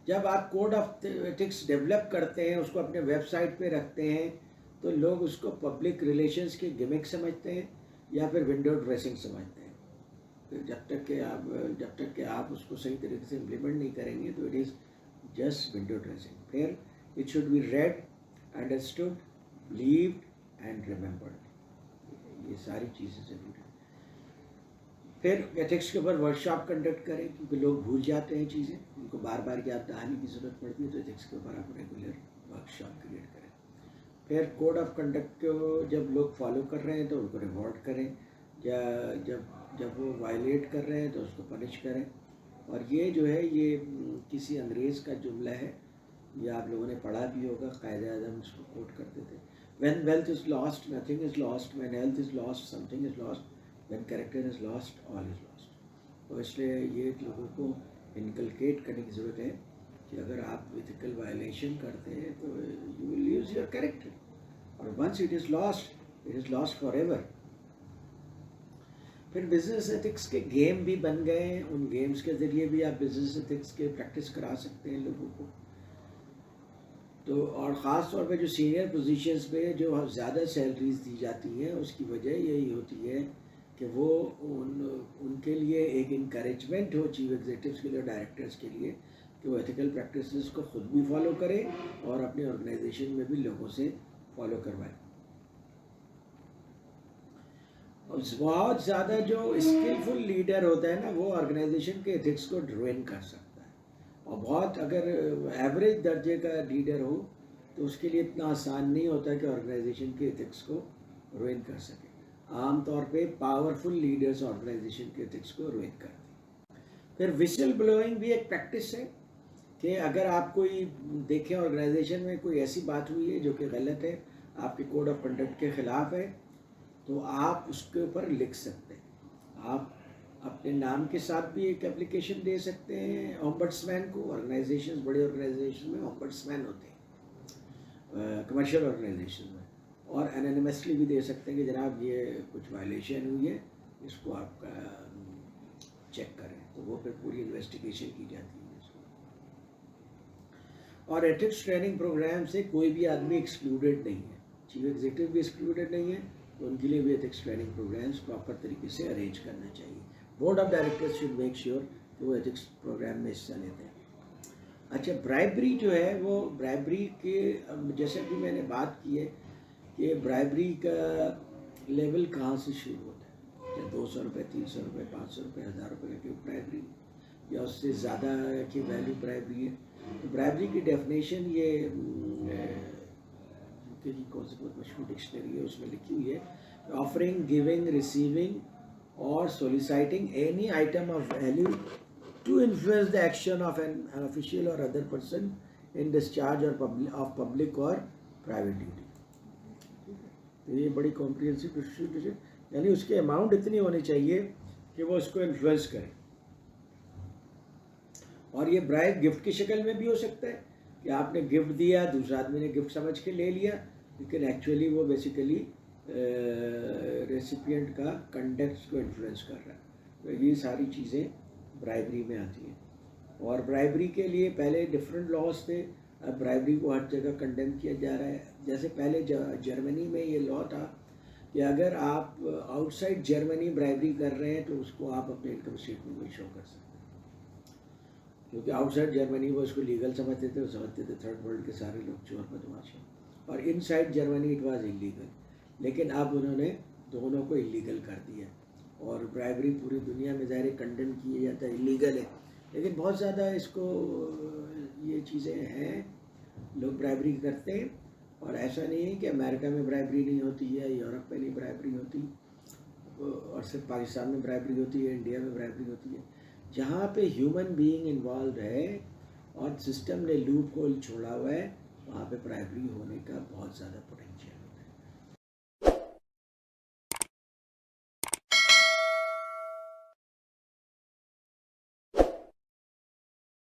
جب آپ code of ethics develop کرتے ہیں، اس کو اپنے ویب سائٹ پہ رکھتے ہیں، تو لوگ اس کو پبلک ریلیشنس کی گمک سمجھتے ہیں یا پھر ونڈو ڈریسنگ سمجھتے ہیں. جب تک کہ آپ اس کو صحیح طریقے سے امپلیمنٹ نہیں کریں گے تو it is just window dressing. پھر it should be read, understood, believed and remembered. یہ ساری چیزیں ضروری ہیں. پھر ایتھکس کے اوپر ورک شاپ کنڈکٹ کریں، کیونکہ لوگ بھول جاتے ہیں چیزیں، ان کو بار بار یاد دہانی کی ضرورت پڑتی ہے. تو ایتھکس کے اوپر آپ ریگولر ورک شاپ کریٹ کریں. پھر کوڈ آف کنڈکٹ کو جب لوگ فالو کر رہے ہیں تو ان کو ریوارڈ کریں، یا جب وہ وائلیٹ کر رہے ہیں تو اس کو پنش کریں. اور یہ جو ہے یہ کسی انگریز کا جملہ ہے، یہ آپ لوگوں نے پڑھا بھی ہوگا. قائد اعظم اس کو کوٹ کرتے تھے: when wealth is last nothing is last, when health is last some thing is last, when character is last all is last. تو اس لیے یہ لوگوں کو انکلکیٹ کرنے کی ضرورت ہے کہ اگر آپ ایتھیکل وائلیشن کرتے ہیں تو you will lose your character, اور once it is lost forever ایور. پھر بزنس ایتھکس کے گیم بھی بن گئے ہیں، ان گیمز کے ذریعے بھی آپ بزنس ایتھکس کے پریکٹس کرا سکتے ہیں لوگوں کو. تو اور خاص طور پہ جو سینئر پوزیشنز پہ جو زیادہ سیلریز دی جاتی ہیں، اس کی وجہ یہی ہوتی ہے کہ وہ ان کے لیے ایک انکریجمنٹ ہو چیف ایگزیکٹوز کے لیے، ڈائریکٹرز کے لیے، کہ وہ ایتھیکل پریکٹسز کو خود بھی فالو کریں اور اپنے آرگنائزیشن میں بھی لوگوں سے فالو کروائیں. بہت زیادہ جو اسکلفل لیڈر ہوتا ہے نا، وہ آرگنائزیشن کے ایتھکس کو ڈروین کر سکتا ہے. اور بہت اگر ایوریج درجے کا لیڈر ہو تو اس کے لیے اتنا آسان نہیں ہوتا کہ آرگنائزیشن کے ایتھکس کو روین کر سکے. عام طور پہ پاورفل لیڈرز آرگنائزیشن کے ایتھکس کو روین کرتے ہیں. پھر وسل بلوئنگ بھی ایک پریکٹس ہے کہ اگر آپ کوئی دیکھیں آرگنائزیشن میں کوئی ایسی بات ہوئی ہے جو کہ غلط ہے، آپ کے کوڈ آف کنڈکٹ کے خلاف ہے، تو آپ اس کے اوپر لکھ سکتے ہیں. آپ اپنے نام کے ساتھ بھی ایک اپلیکیشن دے سکتے ہیں اومبڈسمین کو. آرگنائزیشن، بڑی آرگنائزیشن میں اومبڈسمین ہوتے ہیں کمرشل آرگنائزیشن میں، اور انانیمسلی بھی دے سکتے ہیں کہ جناب یہ کچھ وائلیشن ہوئی ہے، اس کو آپ چیک کریں. تو وہ پھر پوری انویسٹیگیشن کی جاتی ہے اس کو. اور ایتھکس ٹریننگ پروگرام سے کوئی بھی آدمی ایکسکلوڈیڈ نہیں ہے، چیف ایگزیکٹو بھی ایکسکلوڈیڈ نہیں ہے، تو ان کے لیے بھی ایتھکس ٹریننگ پروگرامس پراپر طریقے سے ارینج کرنا چاہیے. Board of directors should make sure کہ وہ ایتھکس پروگرام میں حصہ لیتے ہیں. اچھا، برائبری جو ہے، وہ برائبری کے جیسے بھی میں نے بات کی ہے کہ برائبری کا لیول کہاں سے شروع ہوتا ہے، یا 200 روپے، 300 روپے، 500 روپے، 1000 روپے کی برائبری، یا اس سے زیادہ کی ویلیو برائبری ہے. تو برائبری کی ڈیفینیشن یہ یوکے کی کون سی بہت مشہور ڈکشنری ہے، اس میں لکھی ہوئی ہے: آفرنگ، گیونگ، ریسیونگ اور soliciting any item of value to influence the action of an official or other person in discharge of public or private duty. تو یہ بڑی کمپریہنسو ڈکشنری ہے، یعنی اس کے اماؤنٹ اتنی ہونی چاہیے کہ وہ اس کو انفلوئنس کرے. اور یہ برائب گفٹ کی شکل میں بھی ہو سکتا ہے کہ آپ نے گفٹ دیا، دوسرا آدمی نے گفٹ سمجھ کے لے لیا، لیکن ایکچولی وہ بیسیکلی ریسیپینٹ کا کنڈکٹ کو انفلوئنس کر رہا ہے. تو یہ ساری چیزیں برائبری میں آتی ہیں. اور برائبری کے لیے پہلے ڈفرینٹ لاز تھے، اب برائبری کو ہر جگہ کنڈیم کیا جا رہا ہے. جیسے پہلے جرمنی میں یہ لا تھا کہ اگر آپ آؤٹ سائڈ جرمنی برائبری کر رہے ہیں تو اس کو آپ اپنے انکم اسٹیٹمنٹ میں شو کر سکتے ہیں، کیونکہ آؤٹ سائڈ جرمنی وہ اس کو لیگل سمجھتے تھے، وہ سمجھتے تھے تھرڈ ورلڈ کے سارے لوگ چور بدماش ہیں. اور inside Germany it was illegal, لیکن اب انہوں نے دونوں کو انلیگل کر دیا. اور برائبری پوری دنیا میں ظاہر کنڈیم کیا جاتا ہے، انلیگل ہے، لیکن بہت زیادہ اس کو یہ چیزیں ہیں، لوگ برائبری کرتے ہیں. اور ایسا نہیں ہے کہ امریکہ میں برائبری نہیں ہوتی ہے، یورپ میں نہیں برائبری ہوتی، اور صرف پاکستان میں برائبری ہوتی ہے، انڈیا میں برائبری ہوتی ہے. جہاں پہ ہیومن بینگ انوالوڈ ہے اور سسٹم نے لوپ ہول چھوڑا ہوا ہے، وہاں پہ برائبری ہونے کا بہت زیادہ پوٹینشیل